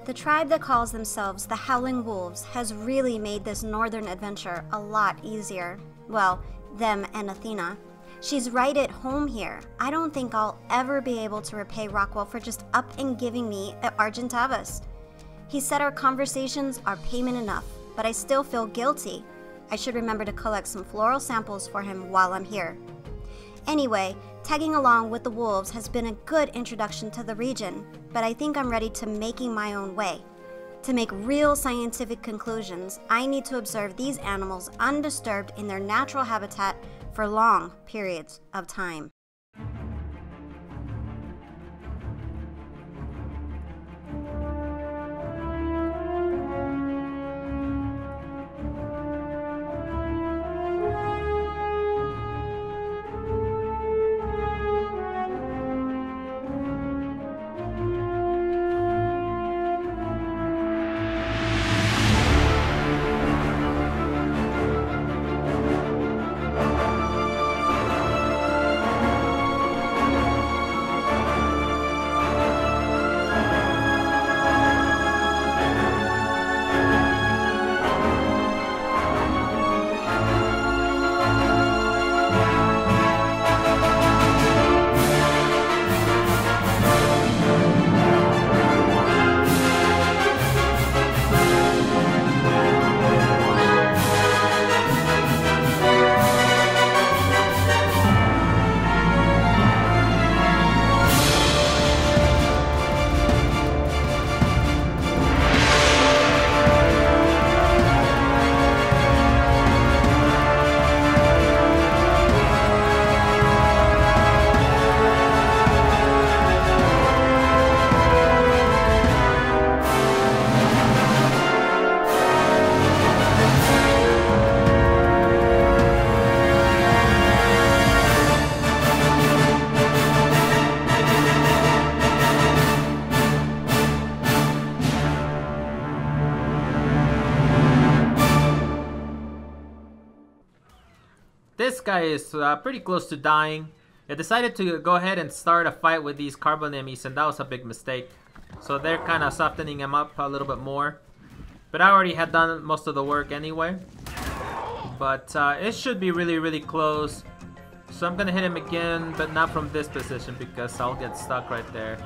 The tribe that calls themselves the Howling Wolves has really made this northern adventure a lot easier. Well, them and Athena. She's right at home here. I don't think I'll ever be able to repay Rockwell for just up and giving me Argentavus. He said our conversations are payment enough, but I still feel guilty. I should remember to collect some floral samples for him while I'm here. Anyway, tagging along with the wolves has been a good introduction to the region, but I think I'm ready to making my own way. To make real scientific conclusions, I need to observe these animals undisturbed in their natural habitat for long periods of time. This guy is pretty close to dying. I decided to go ahead and start a fight with these carbon enemies, and that was a big mistake. So they're kind of softening him up a little bit more. But I already had done most of the work anyway. But it should be really, really close. So I'm gonna hit him again, but not from this position because I'll get stuck right there.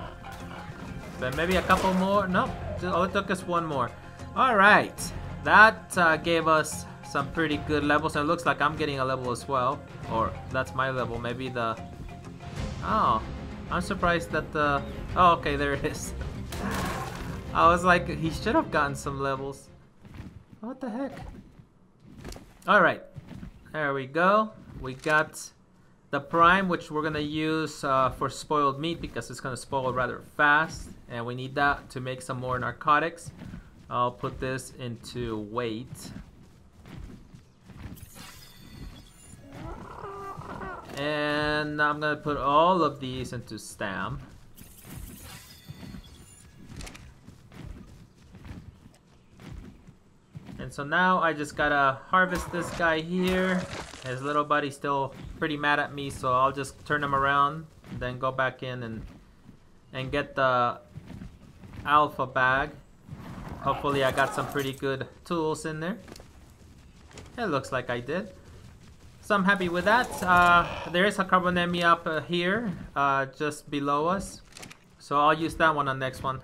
But maybe a couple more. Nope, all it took us one more. Alright, that gave us some pretty good levels, and it looks like I'm getting a level as well. Or that's my level, maybe the... Oh, I'm surprised that the... Oh, okay, there it is. I was like, he should have gotten some levels. What the heck? Alright, there we go. We got the prime, which we're gonna use for spoiled meat because it's gonna spoil rather fast, and we need that to make some more narcotics. I'll put this into weight. And I'm gonna put all of these into stam. And so now I just gotta harvest this guy here. His little buddy's still pretty mad at me, so I'll just turn him around, and then go back in and get the alpha bag. Hopefully I got some pretty good tools in there. It looks like I did. So I'm happy with that. There is a carbon enemy up here, just below us. So I'll use that one on the next one.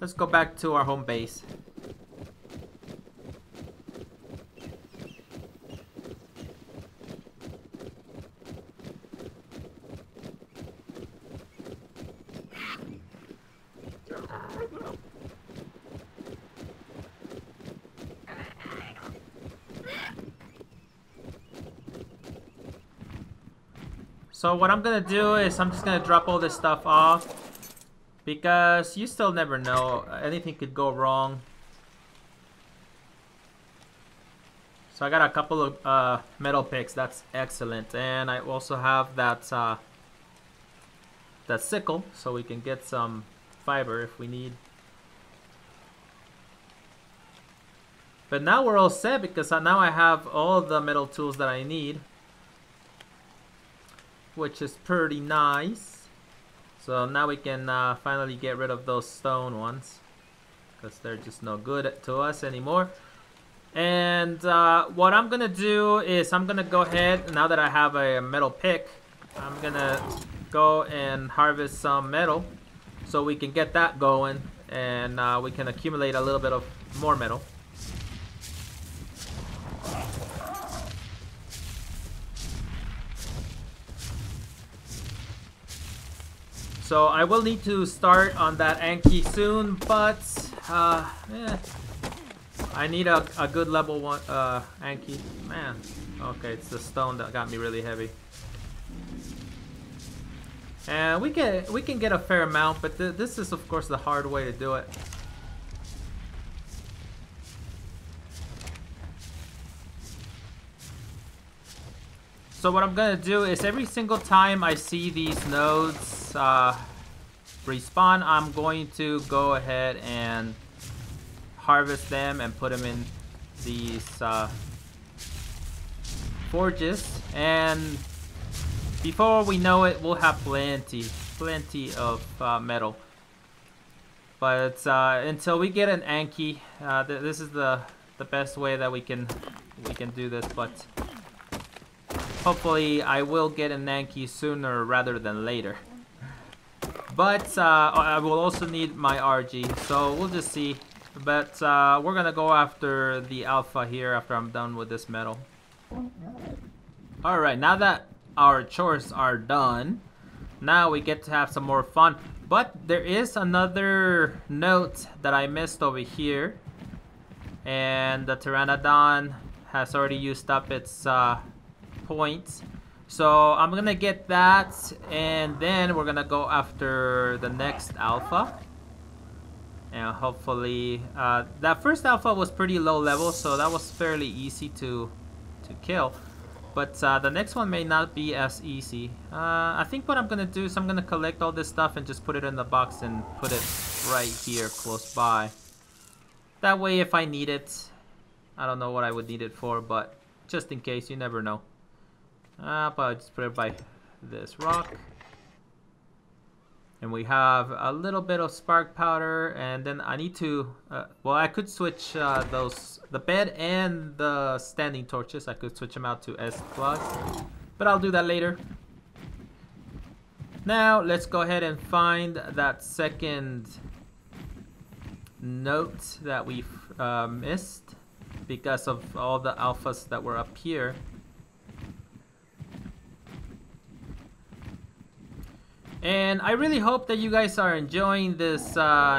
Let's go back to our home base. So what I'm gonna do is I'm just gonna drop all this stuff off because you still never know, anything could go wrong. So I got a couple of metal picks, that's excellent, and I also have that that sickle, so we can get some fiber if we need. But now we're all set because now I have all the metal tools that I need, which is pretty nice. So now we can finally get rid of those stone ones. because they're just no good to us anymore. And what I'm gonna do is I'm gonna go ahead, now that I have a metal pick, I'm gonna go and harvest some metal so we can get that going, and we can accumulate a little bit of more metal. So I will need to start on that Anki soon, but I need a good level 1 Anki. Man, okay, it's the stone that got me really heavy. And we can get a fair amount, but this is of course the hard way to do it. So what I'm gonna do is every single time I see these nodes respawn, I'm going to go ahead and harvest them and put them in these forges, and before we know it, we'll have plenty of metal. But until we get an Anki, this is the best way that we can do this. But hopefully, I will get an Anki sooner rather than later. But I will also need my RG, so we'll just see. But we're gonna go after the alpha here after I'm done with this metal. Alright, now that our chores are done, now we get to have some more fun. But there is another note that I missed over here, and the Pteranodon has already used up its points. So I'm gonna get that, and then we're gonna go after the next alpha. And hopefully, that first alpha was pretty low level, so that was fairly easy to kill. But the next one may not be as easy. I think what I'm gonna do is I'm gonna collect all this stuff and just put it in the box and put it right here close by. That way, if I need it, I don't know what I would need it for, but just in case, you never know. But I'll just put it by this rock. And we have a little bit of spark powder, and then I need to, well, I could switch the bed and the standing torches. I could switch them out to S+, but I'll do that later. Now, let's go ahead and find that second note that we missed because of all the alphas that were up here. And I really hope that you guys are enjoying this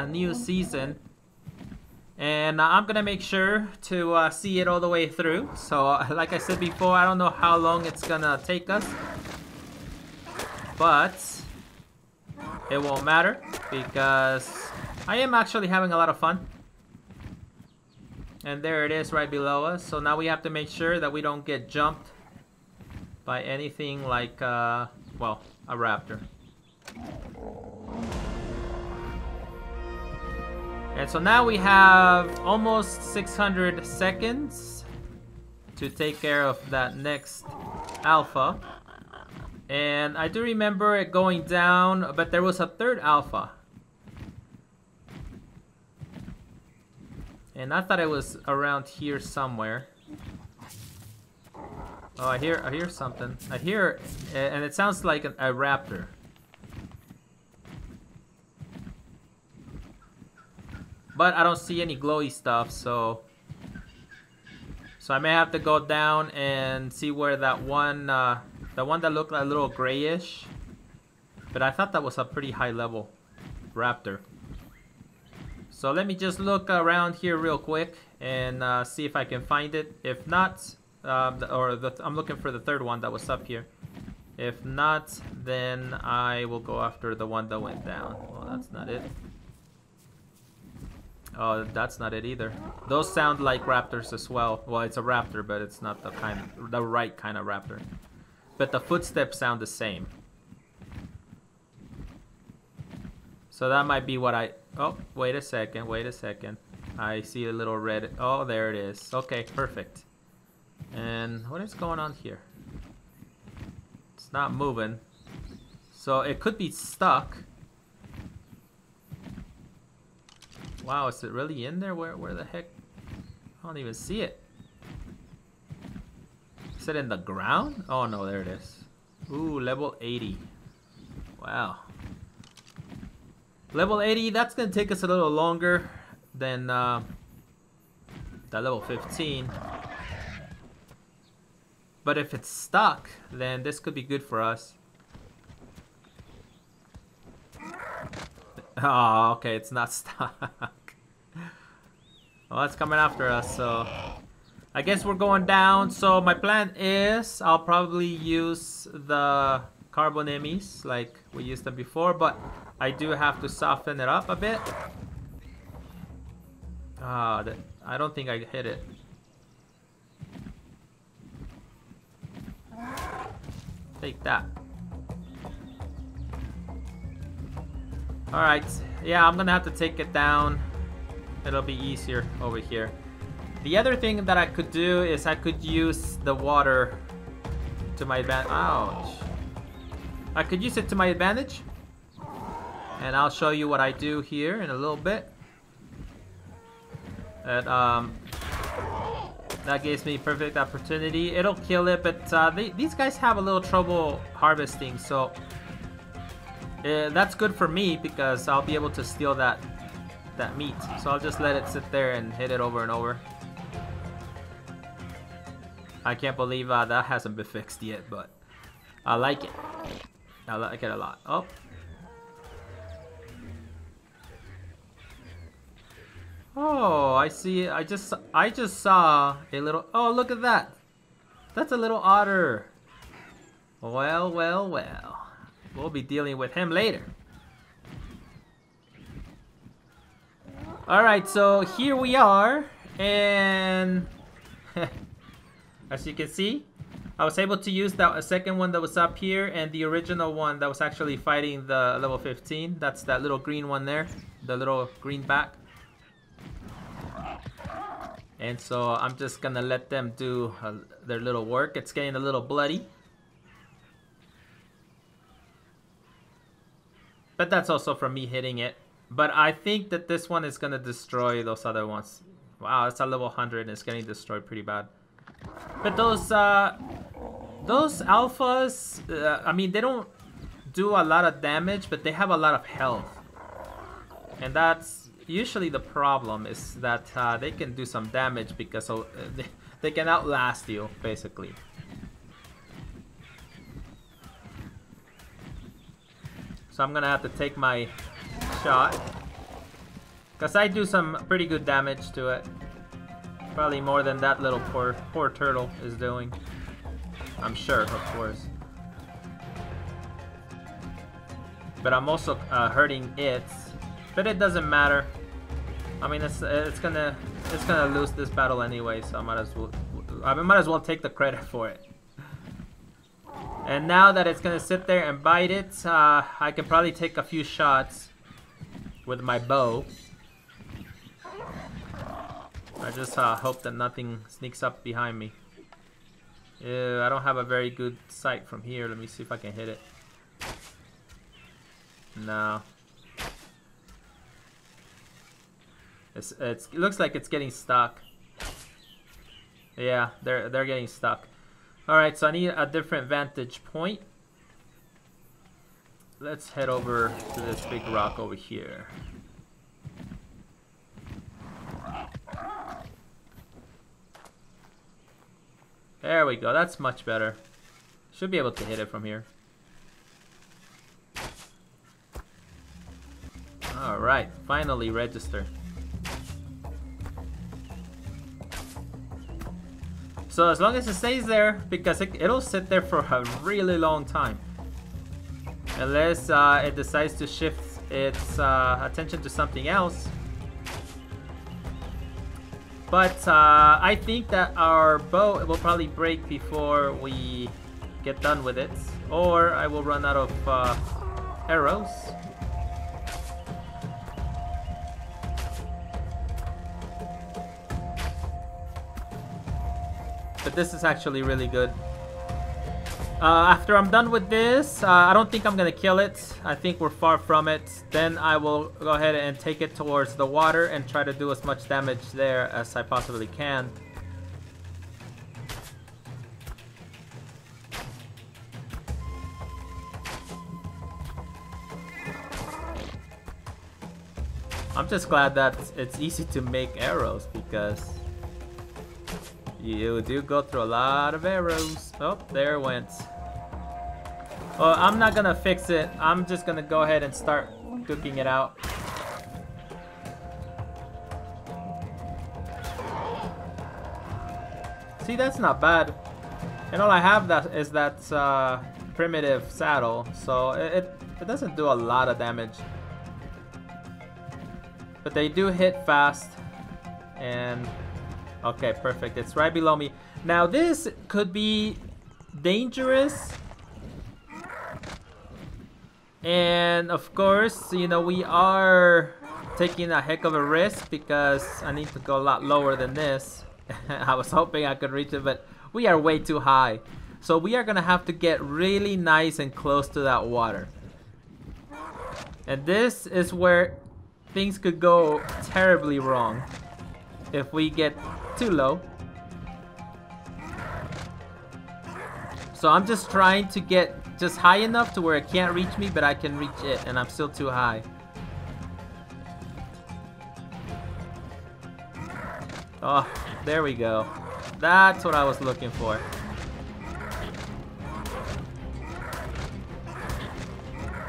new season. And I'm gonna make sure to see it all the way through. So like I said before, I don't know how long it's gonna take us, but it won't matter because I am actually having a lot of fun. And there it is right below us. So now we have to make sure that we don't get jumped by anything like, well, a raptor. And so now we have almost 600 seconds to take care of that next alpha. And I do remember it going down, but there was a third alpha. And I thought it was around here somewhere. Oh, I hear something. I hear, and it sounds like a raptor. But I don't see any glowy stuff, so I may have to go down and see where that one, the one that looked a little grayish. But I thought that was a pretty high level raptor. So let me just look around here real quick and see if I can find it. If not, I'm looking for the third one that was up here. If not, then I will go after the one that went down. Well, that's not it. Oh, that's not it either. Those sound like raptors as well. Well, it's a raptor, but it's not the right kind of raptor. But the footsteps sound the same. So that might be what I... Oh, wait a second, wait a second. I see a little red... Oh, there it is. Okay, perfect. And what is going on here? It's not moving. So it could be stuck. Wow, is it really in there? Where the heck? I don't even see it. Is it in the ground? Oh no, there it is. Ooh, level 80. Wow. Level 80, that's gonna take us a little longer than that level 15. But if it's stuck, then this could be good for us. Oh, okay, it's not stuck. Well, it's coming after us, so I guess we're going down. So my plan is I'll probably use the carbon emis like we used them before, but I do have to soften it up a bit. I don't think I hit it. Take that. Alright, yeah, I'm gonna have to take it down. It'll be easier over here. The other thing that I could do is I could use the water to my advantage. Ouch. I could use it to my advantage. And I'll show you what I do here in a little bit. That gives me perfect opportunity. It'll kill it, but these guys have a little trouble harvesting, so that's good for me because I'll be able to steal that meat. So I'll just let it sit there and hit it over and over. I can't believe that hasn't been fixed yet, but I like it. I like it a lot. Oh. Oh, I see. I just saw a little. Oh, look at that. That's a little otter. Well, well, well. We'll be dealing with him later. All right, so here we are, and as you can see, I was able to use that second one that was up here and the original one that was actually fighting the level 15. That's that little green one there, the little green back. And so I'm just gonna let them do their little work. It's getting a little bloody. But that's also from me hitting it. But I think that this one is gonna destroy those other ones. Wow, it's a level 100 and it's getting destroyed pretty bad. But those alphas, I mean, they don't do a lot of damage, but they have a lot of health. And that's usually the problem, is that they can do some damage because they can outlast you, basically. So I'm gonna have to take my shot, because I do some pretty good damage to it. Probably more than that little poor turtle is doing. I'm sure, of course. But I'm also hurting it. But it doesn't matter. I mean, it's gonna lose this battle anyway, so I might as well take the credit for it. And now that it's gonna sit there and bite it, I can probably take a few shots with my bow. I just hope that nothing sneaks up behind me. I don't have a very good sight from here. Let me see if I can hit it. No. It looks like it's getting stuck. Yeah, they're getting stuck. Alright, so I need a different vantage point. Let's head over to this big rock over here. There we go, that's much better. Should be able to hit it from here. Alright, finally register. So as long as it stays there, because it'll sit there for a really long time. Unless it decides to shift its attention to something else. But I think that our bow will probably break before we get done with it. Or I will run out of arrows. But this is actually really good. After I'm done with this, I don't think I'm gonna kill it. I think we're far from it. Then I will go ahead and take it towards the water and try to do as much damage there as I possibly can. I'm just glad that it's easy to make arrows because you do go through a lot of arrows. Oh, there it went. Well, I'm not gonna fix it. I'm just gonna go ahead and start cooking it out. See, that's not bad. And all I have is that primitive saddle, so it doesn't do a lot of damage. But they do hit fast. And okay, perfect. It's right below me. Now this could be dangerous. And of course, you know, we are taking a heck of a risk because I need to go a lot lower than this. I was hoping I could reach it, but we are way too high. So we are gonna have to get really nice and close to that water. And this is where things could go terribly wrong if we get too low. So I'm just trying to get just high enough to where it can't reach me, but I can reach it, and I'm still too high. Oh, there we go. That's what I was looking for.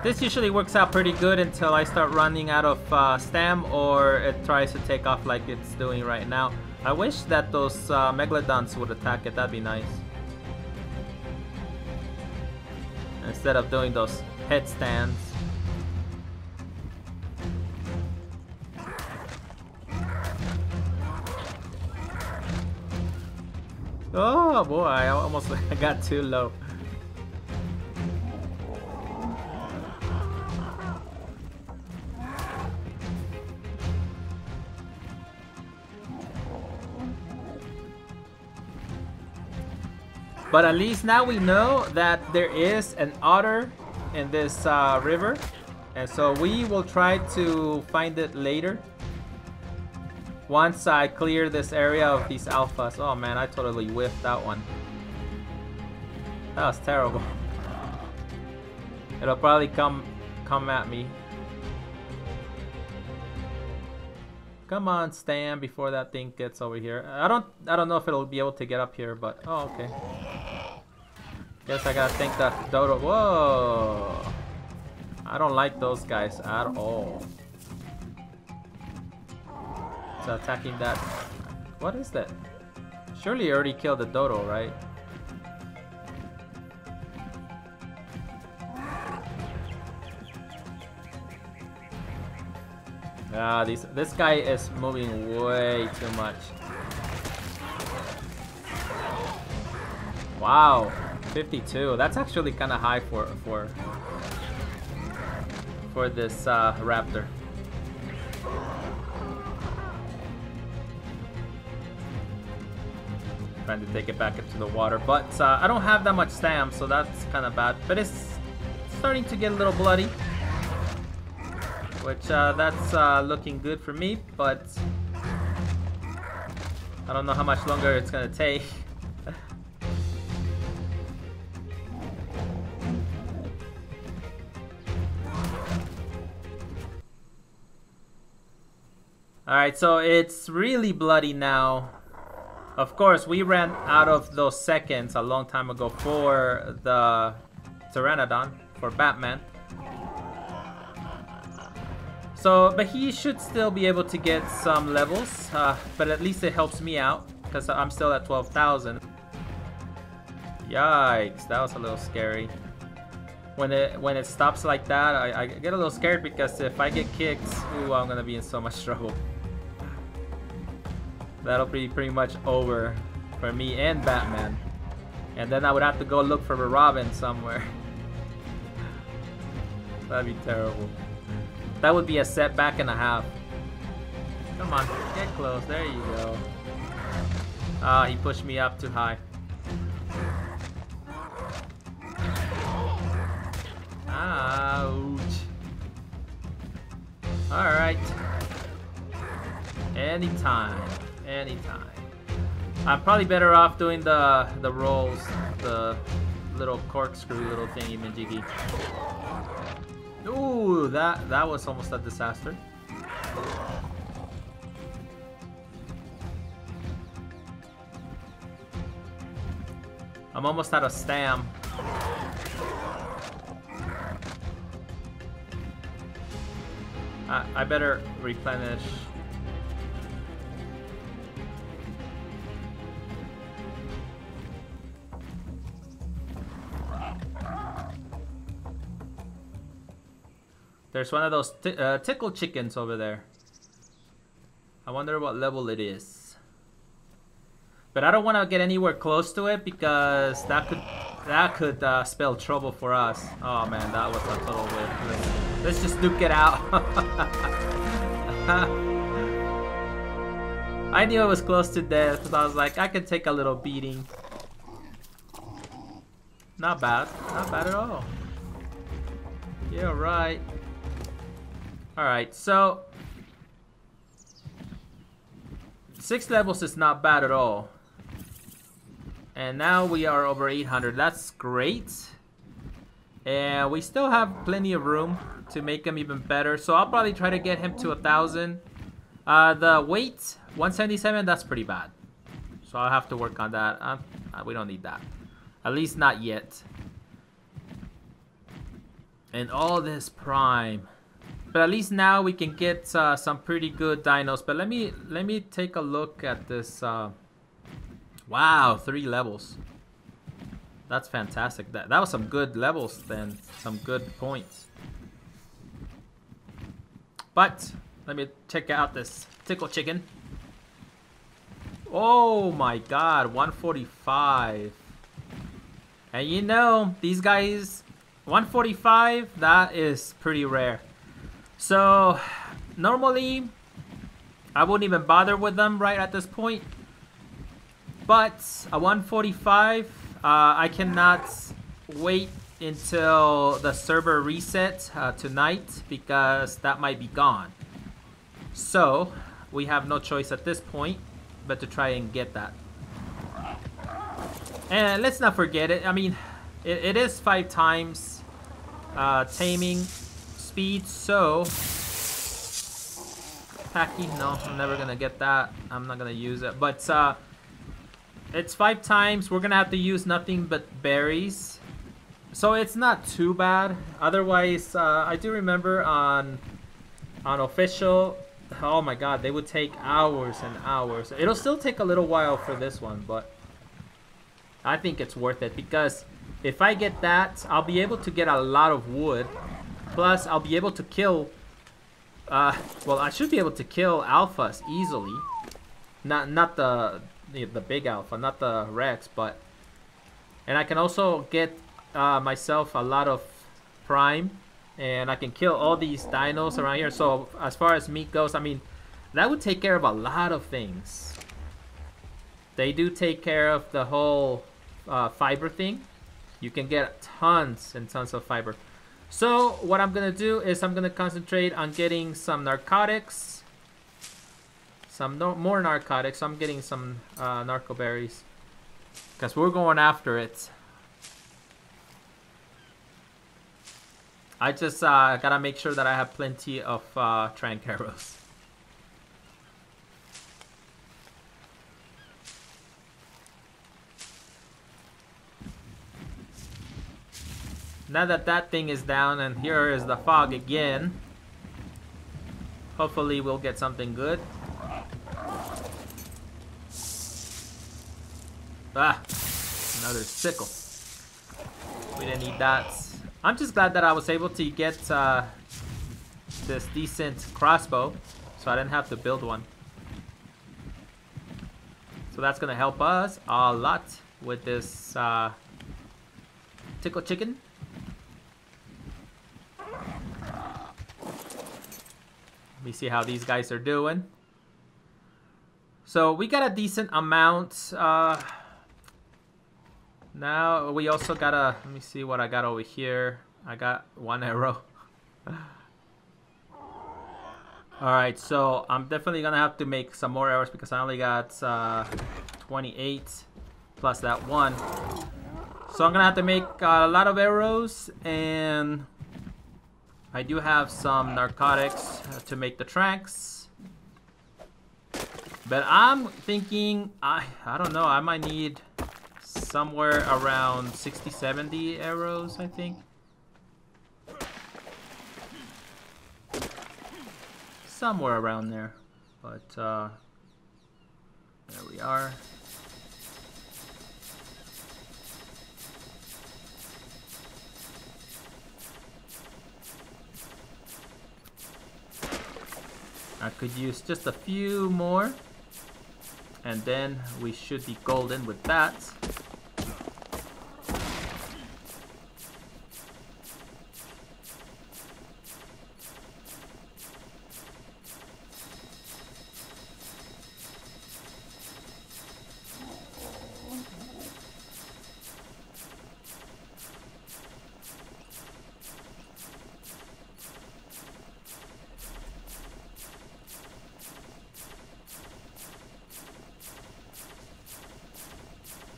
This usually works out pretty good until I start running out of stam or it tries to take off like it's doing right now. I wish that those megalodons would attack it. That'd be nice. Instead of doing those headstands. Oh boy, I almost got too low. But at least now we know that there is an otter in this river. And so we will try to find it later. Once I clear this area of these alphas. Oh man, I totally whiffed that one. That was terrible. It'll probably come at me. Come on, stand before that thing gets over here. I don't know if it'll be able to get up here, but oh okay. Guess I gotta think that dodo. Whoa! I don't like those guys at all. It's attacking that. What is that? Surely you already killed the dodo, right? Ah, this guy is moving way too much. Wow, 52. That's actually kind of high for this raptor. Trying to take it back into the water, but I don't have that much stam, so that's kind of bad. But it's starting to get a little bloody, which that's looking good for me, but I don't know how much longer it's gonna take. Alright, so it's really bloody now. Of course, we ran out of those seconds a long time ago for the Pteranodon, for Batman. So, but he should still be able to get some levels, but at least it helps me out, because I'm still at 12,000. Yikes, that was a little scary. When it stops like that, I get a little scared, because if I get kicked, ooh, I'm gonna be in so much trouble. That'll be pretty much over for me and Batman. And then I would have to go look for a Robin somewhere. That'd be terrible. That would be a setback and a half. Come on, get close. There you go. Ah, he pushed me up too high. Ouch. Alright. Anytime. Anytime. I'm probably better off doing the rolls. The little corkscrew little thingy majiggy. Ooh, that was almost a disaster. I'm almost out of stam. I better replenish. There's one of those tickle chickens over there. I wonder what level it is. But I don't want to get anywhere close to it because that could spell trouble for us. Oh man, that was a total whip. Let's just duke it out. I knew I was close to death because I was like, I could take a little beating. Not bad. Not bad at all. Yeah, right. Alright, so 6 levels is not bad at all. And now we are over 800. That's great. And we still have plenty of room to make him even better. So I'll probably try to get him to 1,000. The weight, 177, that's pretty bad. So I'll have to work on that. We don't need that. At least not yet. And all this prime. But at least now we can get some pretty good dinos. But let me take a look at this. Wow, 3 levels. That's fantastic. That was some good levels then. Some good points. But let me check out this tickle chicken. Oh my god, 145. And you know, these guys, 145, that is pretty rare. So, normally, I wouldn't even bother with them right at this point. But, a 145, I cannot wait until the server reset tonight because that might be gone. So, we have no choice at this point but to try and get that. And let's not forget it. I mean, it is 5 times taming speed, so packing, no, I'm never gonna get that. I'm not gonna use it, but it's 5 times. We're gonna have to use nothing but berries, so it's not too bad. Otherwise, I do remember on official, oh my god, they would take hours and hours. It'll still take a little while for this one, but I think it's worth it because if I get that, I'll be able to get a lot of wood. Plus, I'll be able to kill, well, I should be able to kill alphas easily. Not the big alpha, not the Rex, but... And I can also get myself a lot of prime. And I can kill all these dinos around here. So, as far as meat goes, I mean, that would take care of a lot of things. They do take care of the whole fiber thing. You can get tons and tons of fiber. So what I'm gonna do is I'm gonna concentrate on getting some narcotics, more narcotics. I'm getting some narco berries because we're going after it. I just gotta make sure that I have plenty of tranqueros. Now that that thing is down and here is the fog again, hopefully we'll get something good. Ah, another sickle. We didn't need that. I'm just glad that I was able to get this decent crossbow, so I didn't have to build one. So that's gonna help us a lot with this tickle chicken. Let me see how these guys are doing. So we got a decent amount. Now we also gotta, let me see what I got over here. I got 1 arrow. Alright, so I'm definitely gonna have to make some more arrows because I only got 28 plus that 1. So I'm gonna have to make a lot of arrows, and I do have some narcotics to make the tranks. But I'm thinking, I don't know, I might need somewhere around 60-70 arrows, I think. Somewhere around there. But there we are. I could use just a few more, and then we should be golden with that.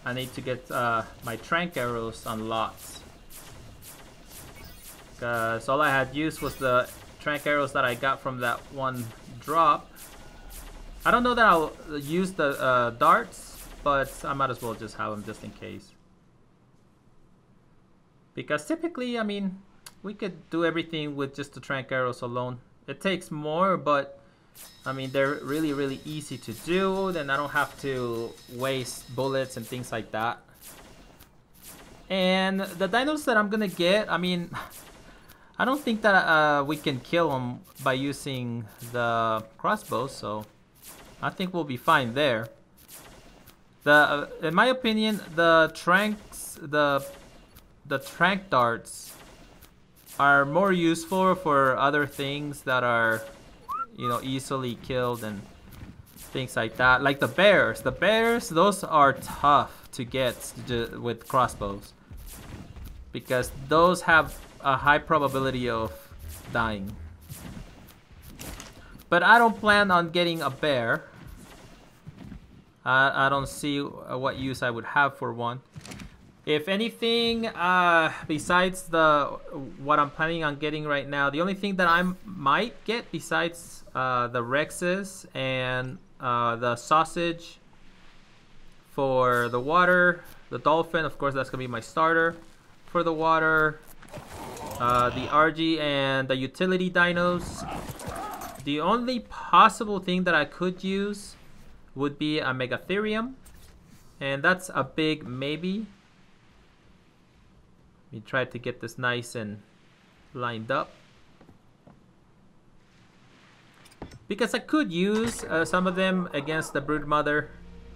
I need to get my trank arrows unlocked, because all I had used was the trank arrows that I got from that one drop. I don't know that I'll use the darts, but I might as well just have them just in case. Because typically, I mean, we could do everything with just the trank arrows alone. It takes more, but I mean, they're really, really easy to do. Then I don't have to waste bullets and things like that. And the dinos that I'm gonna get, I mean, I don't think that we can kill them by using the crossbows, so I think we'll be fine there. In my opinion, the tranks, the trank darts are more useful for other things that are, you know, easily killed and things like that. Like the bears. The bears, those are tough to get with crossbows, because those have a high probability of dying. But I don't plan on getting a bear. I don't see what use I would have for one. If anything, besides what I'm planning on getting right now, the only thing that I might get besides the Rexes and the sausage for the water, the dolphin, of course, that's gonna be my starter for the water, the RG and the utility dinos. The only possible thing that I could use would be a Megatherium, and that's a big maybe. Let me try to get this nice and lined up, because I could use some of them against the Broodmother.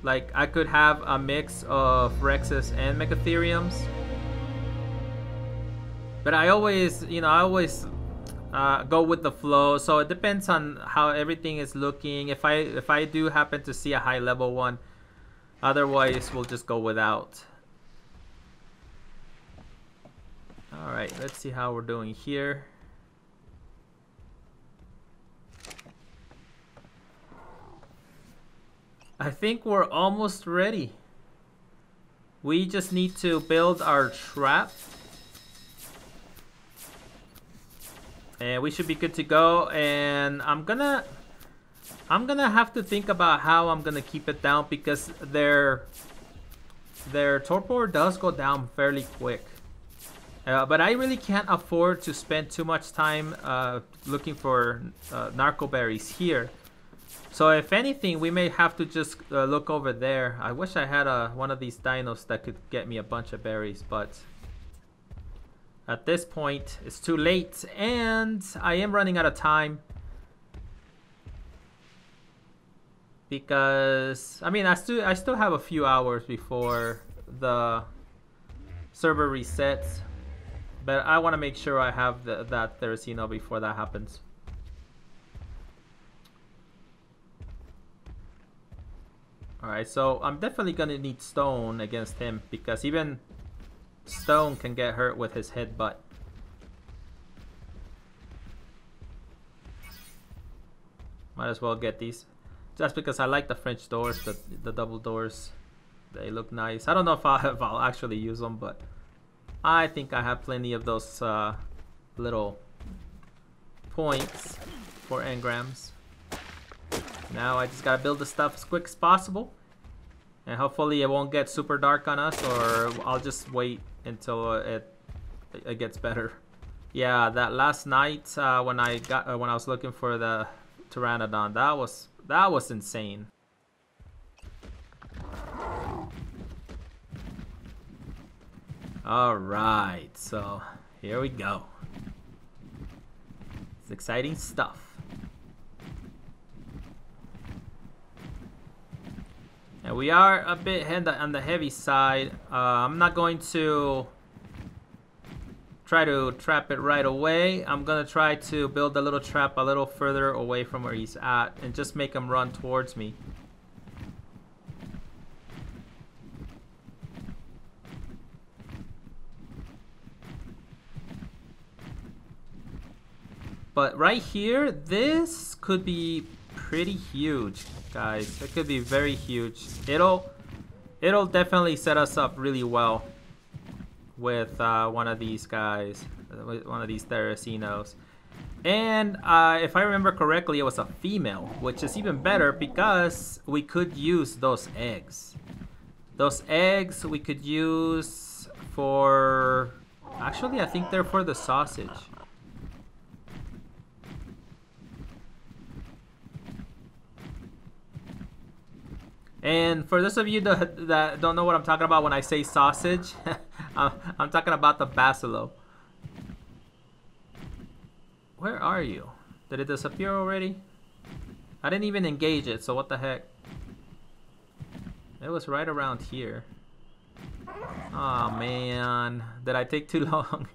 Like, I could have a mix of Rexes and Megatheriums, but I always, you know, go with the flow. So it depends on how everything is looking. If I do happen to see a high level one, otherwise we'll just go without. Alright, let's see how we're doing here. I think we're almost ready. We just need to build our trap, and we should be good to go. And I'm gonna have to think about how I'm gonna keep it down, because their torpor does go down fairly quick. But I really can't afford to spend too much time looking for narco berries here. So if anything, we may have to just look over there. I wish I had one of these dinos that could get me a bunch of berries, but at this point, it's too late, and I am running out of time. Because, I mean, I still have a few hours before the server resets. But I want to make sure I have that Therizino before that happens. Alright, so I'm definitely going to need stone against him, because even stone can get hurt with his headbutt. Might as well get these. Just because I like the French doors, the double doors. They look nice. I don't know if I'll actually use them, but I think I have plenty of those little points for engrams. Now I just gotta build the stuff as quick as possible. And hopefully it won't get super dark on us, or I'll just wait until it gets better. Yeah, that last night when I was looking for the Pteranodon, that was insane. All right, so here we go. It's exciting stuff. And we are a bit on the heavy side. I'm not going to try to trap it right away. I'm gonna try to build a little trap a little further away from where he's at and just make him run towards me. But right here, this could be pretty huge, guys. It could be very huge. It'll definitely set us up really well with one of these guys, one of these Therizinos. And if I remember correctly, it was a female, which is even better because we could use those eggs. Those eggs we could use for... Actually, I think they're for the sausage. And for those of you that don't know what I'm talking about when I say sausage, I'm talking about the basilos. Where are you? Did it disappear already? I didn't even engage it, so what the heck? It was right around here. Oh man, did I take too long?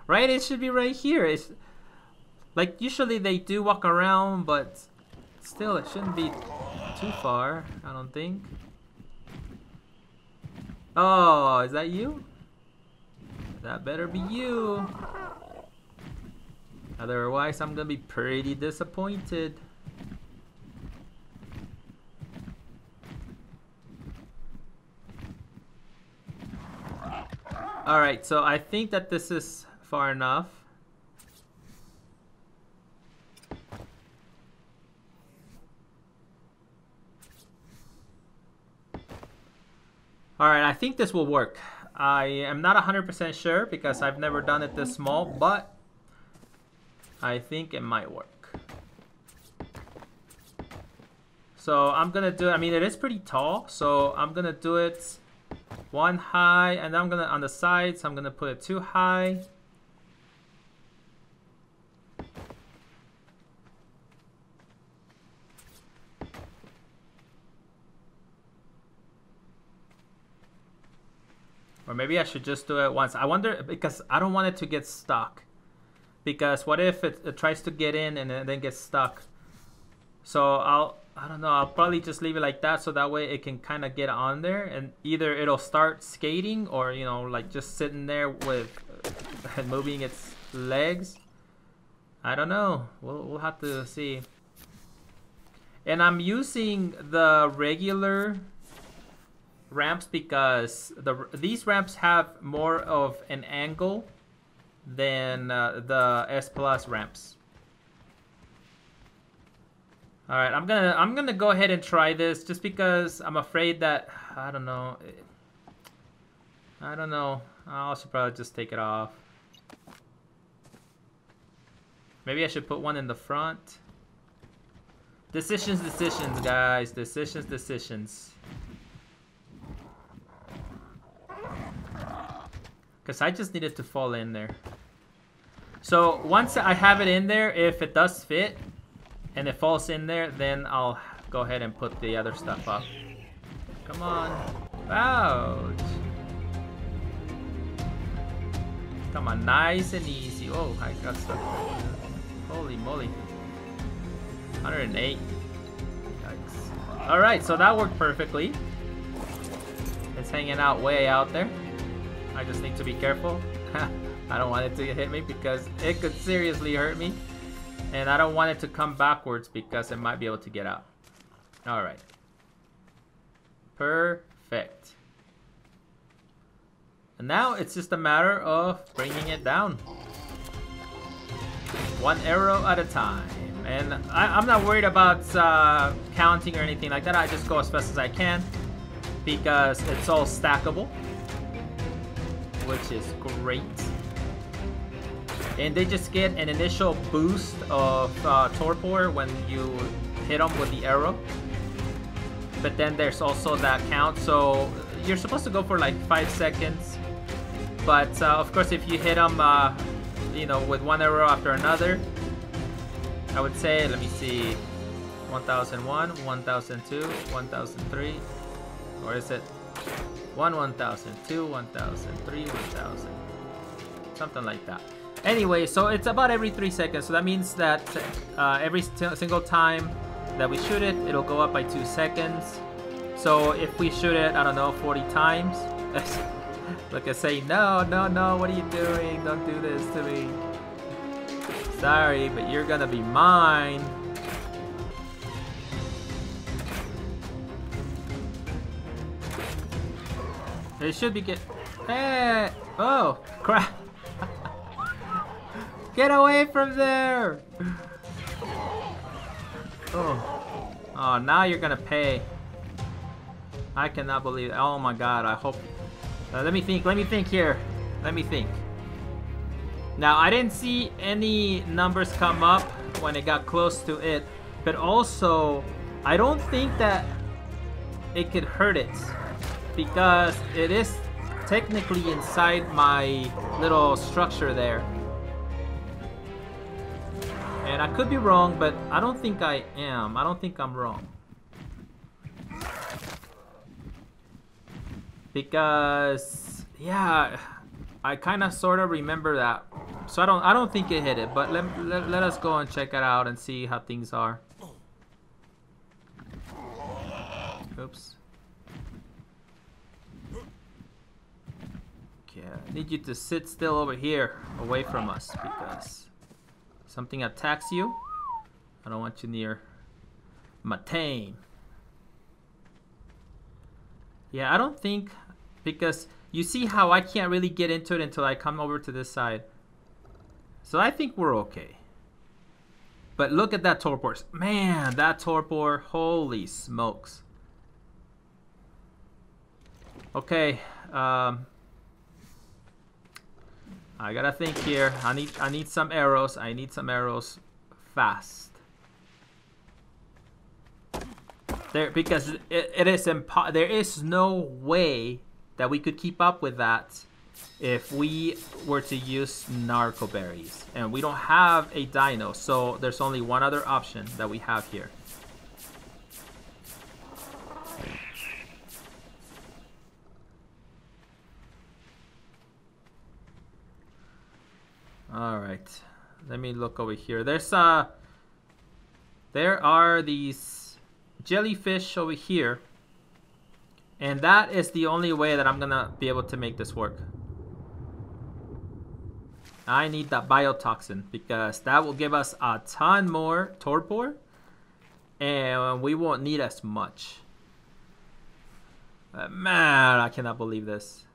Right, it should be right here. It's like usually they do walk around, but still it shouldn't be too far, I don't think. Oh, is that you? That better be you. Otherwise, I'm gonna be pretty disappointed. Alright, so I think that this is far enough. Alright, I think this will work. I am not 100% sure because I've never done it this small, but I think it might work. So I'm gonna do it. I mean, it is pretty tall, so I'm gonna do it one high, and then I'm gonna, on the sides, I'm gonna put it two high. Or maybe I should just do it once. I wonder, because I don't want it to get stuck. Because what if it tries to get in and then gets stuck? So I don't know, I'll probably just leave it like that so that way it can kind of get on there. And either it'll start skating or, you know, like just sitting there with moving its legs. I don't know. We'll have to see. And I'm using the regular ramps because these ramps have more of an angle than the S Plus ramps. All right, I'm gonna go ahead and try this just because I'm afraid that I don't know. I should probably just take it off. Maybe I should put one in the front. Decisions, guys. Decisions. Because I just need it to fall in there. So once I have it in there, if it does fit and it falls in there, then I'll go ahead and put the other stuff up. Come on. Ouch. Come on, nice and easy. Oh, I got stuck there. Holy moly. 108. Yikes. Alright, so that worked perfectly. It's hanging out way out there. I just need to be careful. I don't want it to hit me because it could seriously hurt me. And I don't want it to come backwards because it might be able to get out. Alright. Perfect. And now it's just a matter of bringing it down. One arrow at a time. And I'm not worried about counting or anything like that. I just go as fast as I can because it's all stackable, which is great. And they just get an initial boost of torpor when you hit them with the arrow. But then there's also that count, so you're supposed to go for like 5 seconds. But of course, if you hit them, you know, with one arrow after another, I would say, let me see, 1001, 1002, 1003, or is it 1002, 1003, 1000, something like that. Anyway, so it's about every 3 seconds, so that means that every single time that we shoot it, it'll go up by 2 seconds. So if we shoot it, I don't know, 40 times, like I say, no, no, no, what are you doing? Don't do this to me. Sorry, but you're gonna be mine. It should be get. Hey! Oh, crap! Get away from there! Oh. Oh, now you're gonna pay. I cannot believe it. Oh my god, I hope. Let me think here. Let me think. Now, I didn't see any numbers come up when it got close to it, but also, I don't think that it could hurt it because it is technically inside my little structure there. And I could be wrong, but I don't think I am. I don't think I'm wrong. Because, yeah, I kind of sort of remember that. So I don't think it hit it, but let us go and check it out and see how things are. Oops. Okay, I need you to sit still over here, away from us, because something attacks you. I don't want you near my tame. Yeah, I don't think, because you see how I can't really get into it until I come over to this side. So I think we're okay. But look at that torpor. Man, that torpor, holy smokes. Okay, I gotta think here. I need some arrows. I need some arrows fast. There, because it is there is no way that we could keep up with that if we were to use narco berries, and we don't have a dino, so there's only one other option that we have here. All right, let me look over here. There are these jellyfish over here, and that is the only way that I'm gonna be able to make this work. I need that biotoxin because that will give us a ton more torpor, and we won't need as much. Man, I cannot believe this.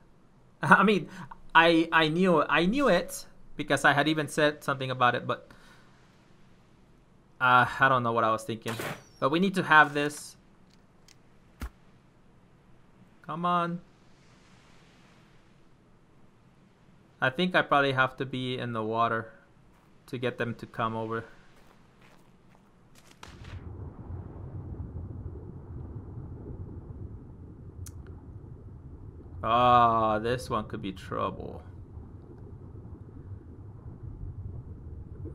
I mean, I knew it because I had even said something about it, but I don't know what I was thinking. But we need to have this. Come on. I think I probably have to be in the water to get them to come over. Ah, this one could be trouble.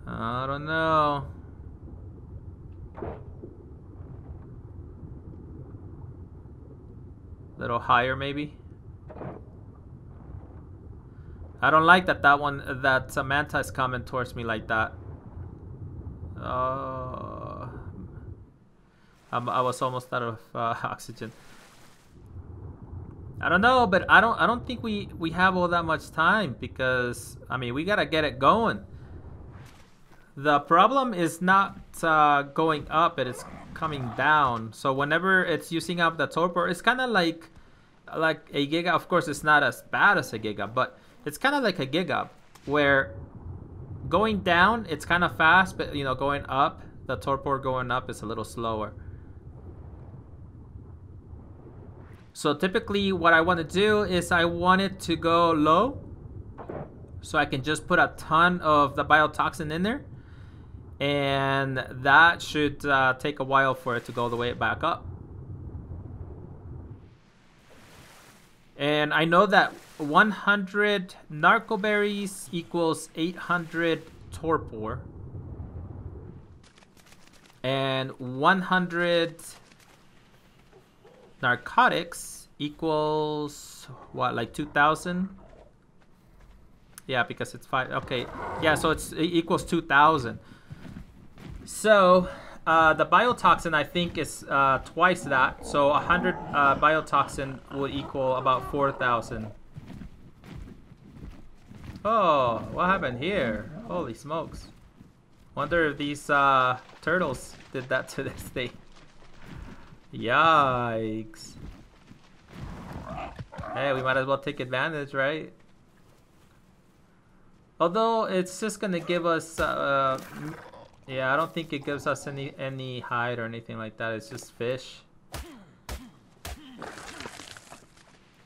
I don't know. Little higher, maybe. I don't like that Samantha is coming towards me like that. I was almost out of oxygen. I don't know, but I don't think we have all that much time because I mean we gotta get it going. The problem is not going up, it is coming down. So whenever it's using up the torpor, it's kind of like a Giga. Of course, it's not as bad as a Giga, but it's kind of like a Giga where going down, it's kind of fast, but you know, going up, the torpor going up is a little slower. So typically what I want to do is I want it to go low so I can just put a ton of the biotoxin in there, and that should take a while for it to go all the way back up. And I know that 100 narcoberries equals 800 torpor, and 100 narcotics equals what, like 2,000? Yeah, because it's 5. Okay, yeah, so it equals 2,000. So the biotoxin, I think, is twice that. So 100 biotoxin would equal about 4,000. Oh, what happened here? Holy smokes. Wonder if these turtles did that to this thing. Yikes. Hey, we might as well take advantage, right? Although it's just gonna give us yeah, I don't think it gives us any hide or anything like that. It's just fish.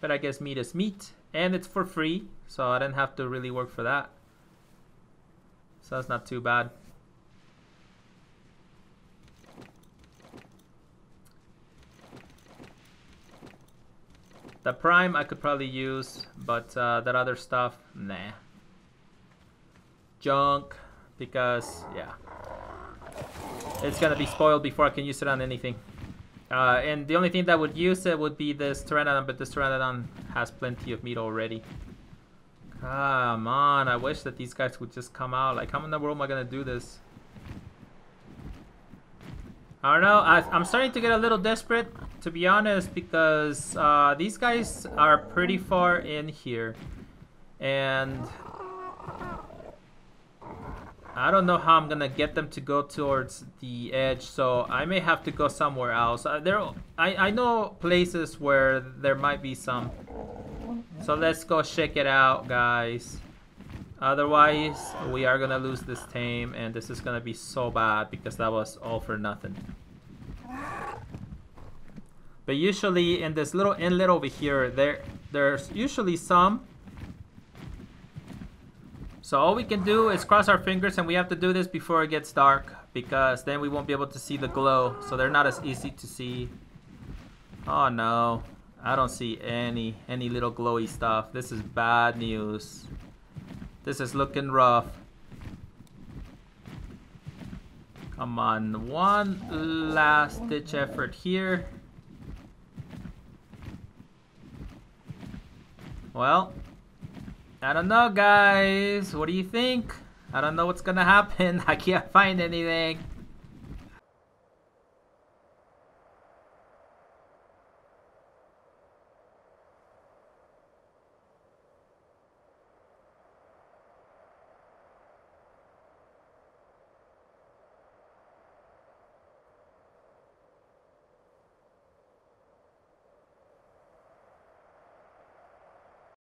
But I guess meat is meat, and it's for free, so I didn't have to really work for that. So that's not too bad. The prime I could probably use, but that other stuff, nah. Junk, because yeah, it's gonna be spoiled before I can use it on anything. And the only thing that would use it would be this Pteranodon, but this Pteranodon has plenty of meat already. Come on, I wish that these guys would just come out. Like, how in the world am I gonna do this? I don't know, I'm starting to get a little desperate, to be honest, because these guys are pretty far in here. And I don't know how I'm gonna get them to go towards the edge, so I may have to go somewhere else. I know places where there might be some. So let's go check it out, guys. Otherwise, we are gonna lose this tame, and this is gonna be so bad because that was all for nothing. But usually in this little inlet over here, there's usually some. So all we can do is cross our fingers, and we have to do this before it gets dark, because then we won't be able to see the glow, so they're not as easy to see. Oh no, I don't see any little glowy stuff. This is bad news. This is looking rough. Come on, one last ditch effort here. Well, I don't know, guys. What do you think? I don't know what's gonna happen. I can't find anything.